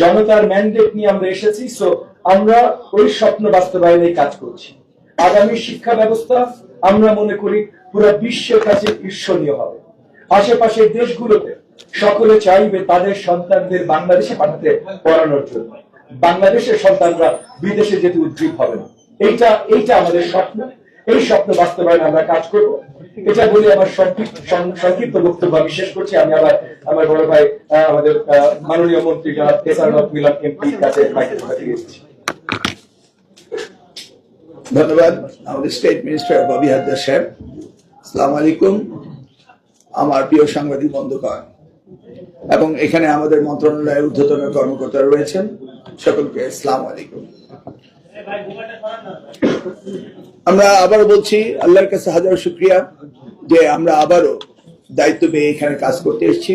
জনতার ম্যান্ডেট নিয়ে আমরা এসেছি, সো আমরা ওই স্বপ্ন বাস্তবায়নে কাজ করছি। আগামী শিক্ষা ব্যবস্থা আমরা মনে করি পুরো বিশ্বের কাছে ঈর্ষণীয় হবে। আশেপাশের দেশগুলোতে সকলে চাইবে তাদের সন্তানদের বাংলাদেশে পাঠাতে পড়ানোর জন্য, বাংলাদেশের সন্তানরা বিদেশে যেতে উদ্গ্রীব হবে না। এইটা আমাদের স্বপ্ন। এই স্বপ্ন বাস্তবায়নে আমরা কাজ করব। এটা বলে আমার সংক্ষিপ্ত বক্তব্য আমি শেষ করছি। আমি আবার আমার বড় ভাই আমাদের মাননীয় মন্ত্রী জনাব কেসারনাথ মিলন এমপির কাছে দিয়েছি। ধন্যবাদ আমাদের স্টেট মিনিস্টার ববি হাজরা সাহেব। আসসালামু আলাইকুম আমার প্রিয় সাংবাদিক বন্ধুগণ এবং এখানে আমাদের মন্ত্রণালয়ের ঊর্ধ্বতন কর্মকর্তারা রয়েছেন, সকলকে আসসালামু আলাইকুম। আমরা আবারও বলছি আল্লাহর কাছে হাজার শুকরিয়া যে আমরা আবারও দায়িত্ব পেয়ে এখানে কাজ করতে এসেছি।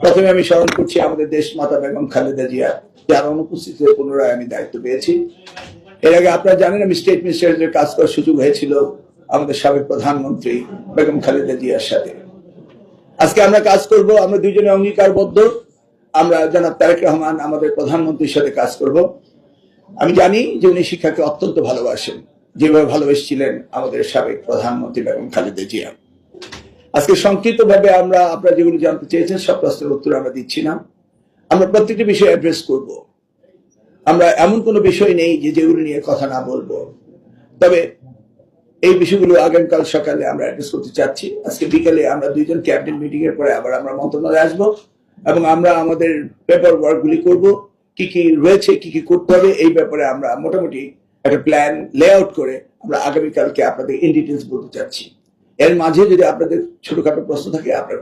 প্রথমে আমি স্মরণ করছি আমাদের দেশ মাতা বেগম খালেদা জিয়া, যার অনুপস্থিতিতে পুনরায় আমি দায়িত্ব পেয়েছি। এর আগে আপনারা জানেন আমি স্টেট মিনিস্টারের কাজ করার সুযোগ হয়েছিল আমাদের সাবেক প্রধানমন্ত্রী বেগম খালেদা জিয়ার সাথে। আজকে আমরা কাজ করব, আমরা দুইজনে অঙ্গীকারবদ্ধ। আমরা জনাব তারেক রহমান আমাদের প্রধানমন্ত্রীর সাথে কাজ করব। আমি জানি যে উনি শিক্ষাকে অত্যন্ত ভালোবাসেন, যেভাবে ভালোবেসেছিলেন আমাদের সাবেক প্রধানমন্ত্রী বেগম খালেদা জিয়া। আজকে সংক্ষিপ্ত ভাবে আপনারা যেগুলো জানতে চেয়েছেন সব প্রশ্নের উত্তর আমরা দিচ্ছি না। আমরা প্রত্যেকটি বিষয় অ্যাড্রেস করব। আমরা এমন কোনো বিষয় নেই যে যেগুলো নিয়ে কথা না বলবো, তবে এই বিষয়গুলো আগামীকাল সকালে আমরা অ্যাড্রেস করতে চাচ্ছি। আজকে বিকেলে আমরা দুইজন ক্যাবিনেট মিটিং এর পরে আবার আমরা মন্ত্রণালয়ে আসবো এবং আমরা আমাদের পেপার ওয়ার্ক গুলি করবো, কি কি রয়েছে, কি কি করতে হবে এই ব্যাপারে আমরা মোটামুটি একটা প্ল্যান লেআউট করে আমরা আগামীকালকে আপনাদের ইন ডিটেলস বলতে চাচ্ছি। এর মাঝে যদি আপনাদের ছোটখাটো প্রশ্ন থাকে আপনারা